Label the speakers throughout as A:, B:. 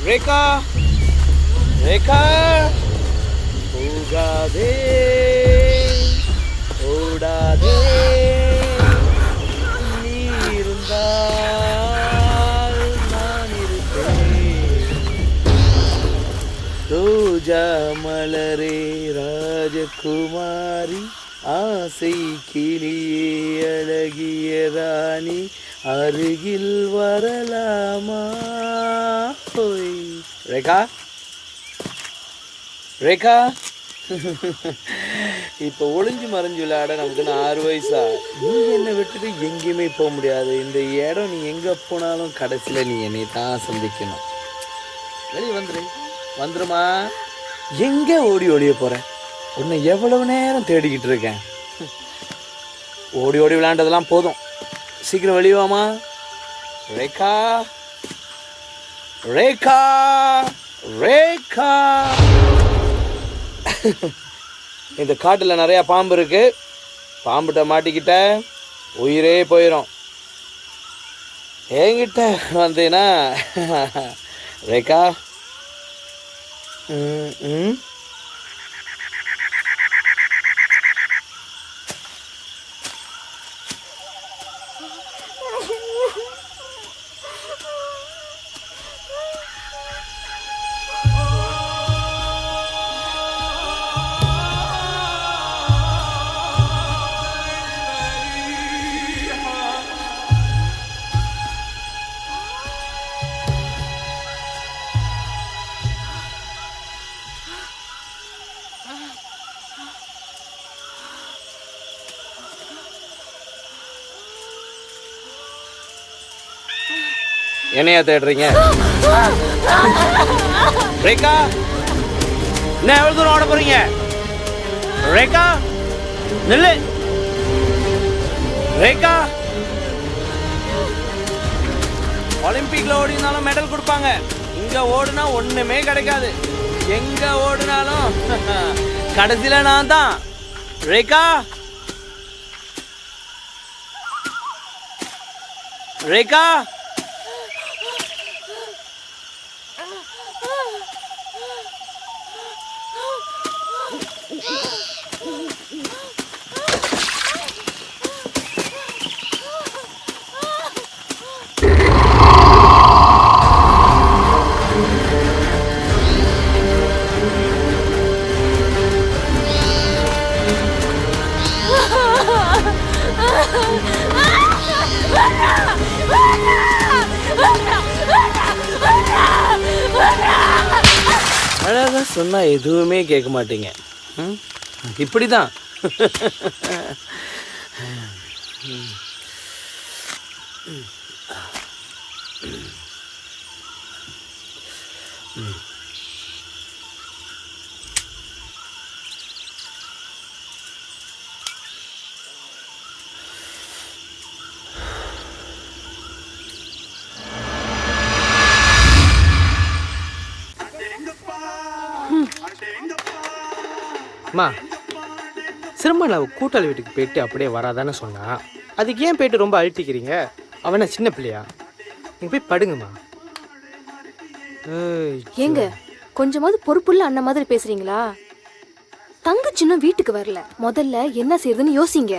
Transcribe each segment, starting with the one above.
A: ரேகா ரேகா போகாதே ஓடாதே நீ இருந்தால் நான் இருப்பேன் ரோஜா மலரே ராஜகுமாரி ஆசை கிளியே அழகிய ராணி அருகில் வரலாமா ஹோய் ரேகா ரேகா இப்போ ஒளிஞ்சு மறைஞ்சு விளையாட நமக்கு 6 வயசா நீ என்னை விட்டுட்டு எங்கேயுமே போக முடியாது. இந்த இடம் நீ எங்கே போனாலும் கடைசியில் நீ என்னை தான் சந்திக்கணும். வெளியே வந்துருமா. எங்கே ஓடி ஒளிய போகிறேன்? உன்னை எவ்வளவு நேரம் தேடிக்கிட்டு இருக்கேன். ஓடி ஓடி விளையாண்டதெல்லாம் போதும், சீக்கிரம் வெளியவாமா. ரேகா ரேகா ரேகா இந்த காட்டில் நிறையா பாம்பு இருக்கு. பாம்புகிட்ட மாட்டிக்கிட்ட உயிரே போயிடும். என்கிட்ட வந்தீங்கன்னா ரேகா என்னையா தேடுறீங்க? ரேகா என்ன எவ்வளவு தூரம் ஓட போறீங்க? ரேகா நில்லு. ரேகா ஒலிம்பிக்ல ஓடினாலும் மெடல் கொடுப்பாங்க. இங்க ஓடுனா ஒண்ணுமே கிடைக்காது. எங்க ஓடுனாலும் கடைசியில நான் தான். ரேகா ரேகா அழகா சொன்னா எதுவுமே கேட்க மாட்டீங்க. இப்படிதான்.
B: அம்மா சிறுமலை கூட்டாளி வீட்டுக்கு போயிட்டு அப்படியே வராதானே சொன்னா, அதுக்கு ஏன் போயிட்டு ரொம்ப அழுத்திக்கிறீங்க? அவனா சின்ன பிள்ளையா? நீங்க போய் படுங்கம்மா.
C: ஏங்க கொஞ்சமாவது பொறுப்புள்ள அண்ணன் மாதிரி பேசுறீங்களா? தங்கச்சி இன்னும் வீட்டுக்கு வரல, முதல்ல என்ன செய்யறதுன்னு யோசிங்க.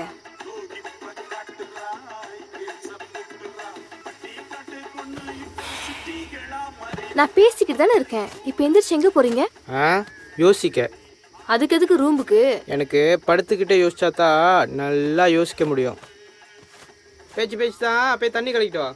C: நான் பேசிக்கிட்டு தானே இருக்கேன். இப்ப எந்திரிச்சு எங்க போறீங்க?
B: யோசிக்க.
C: அதுக்கு எதுக்கு ரூமுக்கு?
B: எனக்கு படுத்துக்கிட்டே யோசிச்சாதான் நல்லா யோசிக்க முடியும். பேச்சு தான். போய் தண்ணி கழிக்கிட்டு வா.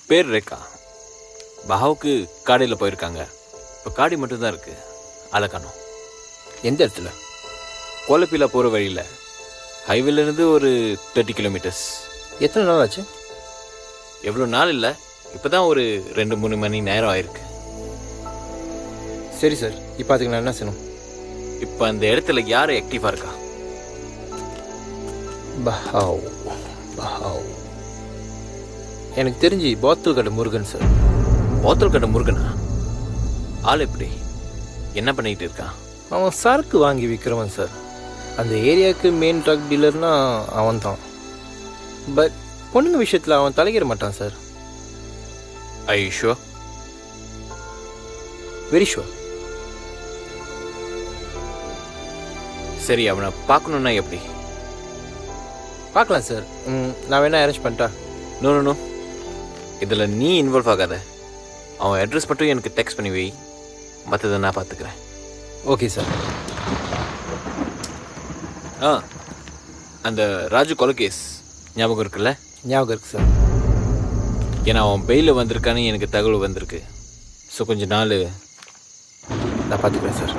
D: பேர் ரேகா. பாவுக்கு காடியில் போயிருக்காங்க. இப்போ காடி மட்டும்தான் இருக்கு, ஆளை காணோம்.
B: எந்த இடத்துல?
D: கோலப்பிலா போகிற வழியில், ஹைவேலேருந்து ஒரு 30 கிலோமீட்டர்ஸ்.
B: எத்தனை நாள் ஆச்சு?
D: எவ்வளோ நாள் இல்லை, இப்போ தான் ஒரு 2-3 மணி நேரம் ஆயிருக்கு.
B: சரி சார், இப்போ அதுக்கு நான் என்ன செய்யணும்?
D: இப்போ அந்த இடத்துல யார் ஆக்டிவாக இருக்கா?
B: பஹாவ் பஹாவ் எனக்கு தெரிஞ்சு பாத்தூர் கடை முருகன் சார்.
D: போத்தல் கடை முருகனா? ஆள் எப்படி, என்ன பண்ணிக்கிட்டு இருக்கான்?
B: அவன் சரக்கு வாங்கி விற்கிறவன் சார். அந்த ஏரியாவுக்கு மெயின் ட்ரக் டீலர்னா அவன் தான். பட் பொண்ணுங்க விஷயத்தில் அவன் தலையிட மாட்டான் சார்.
D: ஐ ஷுவர்?
B: Very sure.
D: சரி, அவனை பார்க்கணுன்னா எப்படி?
B: பார்க்கலாம் சார். நான் வேணா அரேஞ்ச் பண்ணிட்டா?
D: நோ நோ நோ, இதில் நீ இன்வால்வ் ஆகாத. அவன் அட்ரஸ் மட்டும் எனக்கு டெக்ஸ்ட் பண்ணி வை, மற்றதை நான் பார்த்துக்கிறேன்.
B: Okay sir.
D: அந்த ராஜு கொலை கேஸ் ஞாபகம் இருக்குல்ல?
B: ஞாபகம் இருக்கு சார்.
D: ஏன்னா அவன் பெயிலில் வந்திருக்கான்னு எனக்கு தகவல் வந்திருக்கு. ஸோ கொஞ்ச நாள்
B: நான் பார்த்துக்கிறேன் சார்.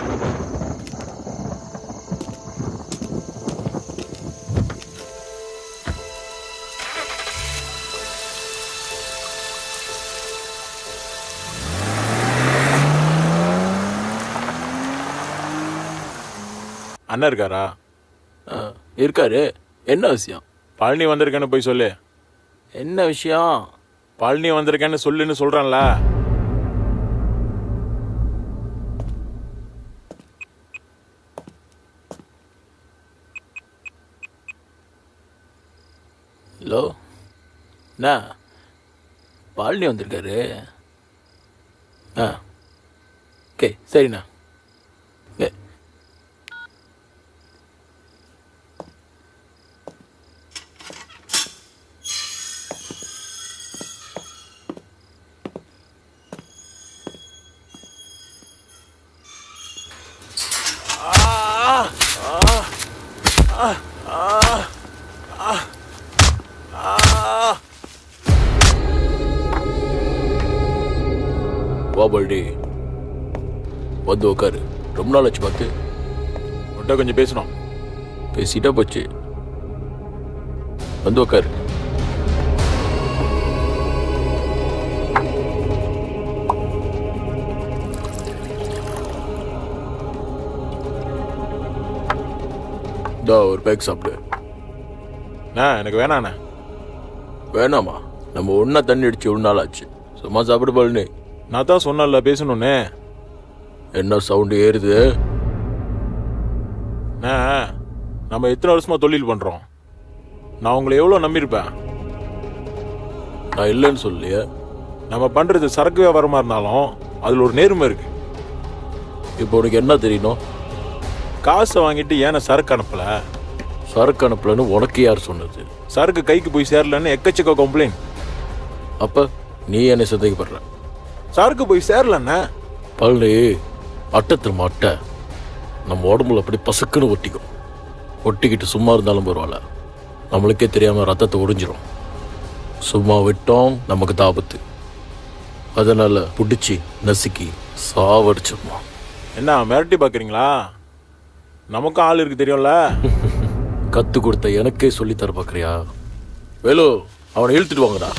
E: அண்ணா இருக்காரா?
F: இருக்காரு. என்ன விஷயம்?
E: பழனி வந்திருக்கேன்னு போய் சொல்லு.
F: என்ன விஷயம்?
E: பழனி வந்திருக்கேன்னு சொல்லுன்னு சொல்றான்ல.
F: ஹலோ அண்ணா, பழனி வந்திருக்காரு. ஓகே சரிண்ணா. வாபல்டி வந்து உட்காரு. ரொம்ப நாள் ஆச்சு பார்த்து.
E: உன்கிட்ட கொஞ்சம் பேசணும்.
F: பேசிட்டா போச்சு. வந்து உட்காரு. ஒரு பேக் சாப்பிடு.
E: எனக்கு வேணாண்ணே.
F: வேணாமா? நம்ம ஒன்றா தண்ணி அடிச்சு ஒரு நாள் ஆச்சு. சும்மா சாப்பிடு பழனி.
E: நான் தான் சொன்னல பேசணும்னு.
F: என்ன சவுண்டு ஏறுது?
E: நம்ம எத்தனை வருஷமா தொழில் பண்றோம். நான் உங்களை எவ்வளோ நம்பியிருப்பேன்.
F: நான் இல்லைன்னு சொல்லியே.
E: நம்ம பண்றது சரக்கு வியாபாரமா இருந்தாலும் அதுல ஒரு நேர்மை இருக்கு.
F: இப்போ உனக்கு என்ன தெரியணும்?
E: காசை வாங்கிட்டு ஏன்னா சரக்கு அனுப்பல?
F: சரக்கு அனுப்பலன்னு உனக்கு யார் சொன்னது?
E: சரக்கு கைக்கு போய் சேரலன்னு எக்கச்சக்க கம்ப்ளைண்ட்.
F: அப்ப நீ என்ன சந்தேகப்படுற?
E: சரக்கு போய் சேரலன்னா
F: பழனி, அட்டை திரும்ப அட்டை நம்ம உடம்புல அப்படி பசுக்குன்னு ஒட்டிக்கும். ஒட்டிக்கிட்டு சும்மா இருந்தாலும் பரவாயில்ல, நம்மளுக்கே தெரியாம ரத்தத்தை உறிஞ்சிரும். சும்மா விட்டோம் நமக்கு தாபத்து. அதனால பிடிச்சி நசுக்கி சாவடிச்சிடணும்.
E: என்ன மிரட்டி பாக்குறீங்களா? நமக்கும் ஆள் இருக்கு தெரியும்ல.
F: கத்து கொடுத்த எனக்கே சொல்லி தர பாக்குறியா? வேலு, அவனை இழுத்துட்டு வாங்கடா.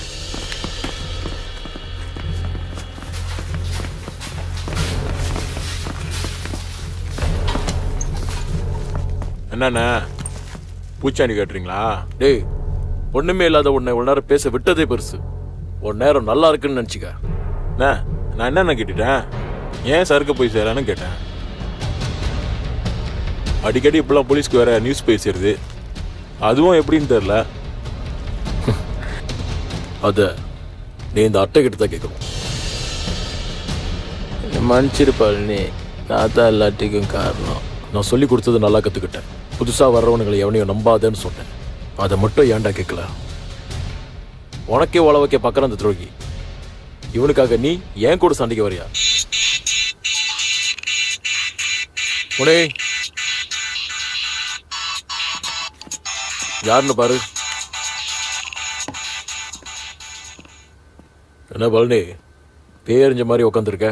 E: என்னண்ண பூச்சாண்டி கேட்டுறீங்களா?
F: டேய், ஒண்ணுமே இல்லாத உன்னை ஒரு நேரம் பேச விட்டதே பெருசு. ஒரு நேரம் நல்லா இருக்குன்னு நினைச்சுக்க.
E: நான் என்னென்ன கேட்டுட்டேன்? ஏன் சரக்கு போய் சேரான்னு கேட்டேன். அடிக்கடி இப்பெல்லாம் போலீஸ்க்கு வேற நியூஸ் போய் சேருது. அதுவும் எப்படின்னு தெரியல.
F: அத நீ இந்த அட்டை கிட்ட தான் கேட்கணும்.
B: மன்னிச்சிருப்பாள்னே, நான் தான் எல்லாத்துக்கும் காரணம்.
F: நான் சொல்லி கொடுத்தது நல்லா கத்துக்கிட்டேன். புதுசா வர்றவனுங்களை எவனையும் நம்பாதேன்னு சொன்னேன். அதை மட்டும் ஏன்டா கேட்கல? உனக்கே உழ வைக்க பார்க்குற அந்த துரோகி. இவனுக்காக நீ ஏன் கூட சண்டைக்கு வரியா? உனே யாருன்னு பாரு. என்ன பழனி, பேரஞ்ச மாதிரி உட்காந்துருக்க?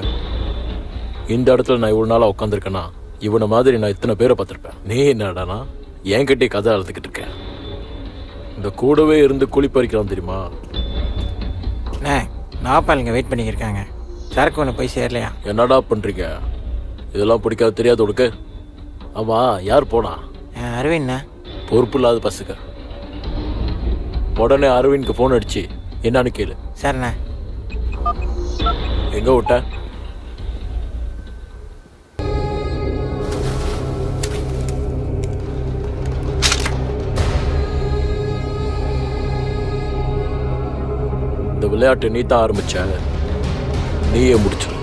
F: இந்த இடத்துல நான் இவ்வளவு நாளா உட்காந்துருக்கேன்னா இவனை மாதிரி நான் இத்தனை பேரை பார்த்துருப்பேன். நீ என்னடானா என்கிட்டே கதை அழுத்துக்கிட்டு இருக்க. இந்த கூடவே இருந்து குழி பறிக்கிறான் தெரியுமா?
B: அண்ணே நாப்பாளுங்க வெயிட் பண்ணிக்கிருக்காங்க. சரக்கு ஒன்று போய் சேரலையா?
F: என்னடா பண்றீங்க? இதெல்லாம் பிடிக்காது தெரியாது உனக்கு? ஆமா, யார் போனா?
B: அரவிந்த்ண்ணா.
F: பொறுப்பு இல்லாத பசங்க. உடனே அரவிந்த்க்கு ஃபோன் அடிச்சு என்னன்னு கேளு.
B: சரிண்ணா.
F: எங்க விட்ட? இந்த விளையாட்டை நீ தான் ஆரம்பிச்ச, நீயே முடிச்சிரு.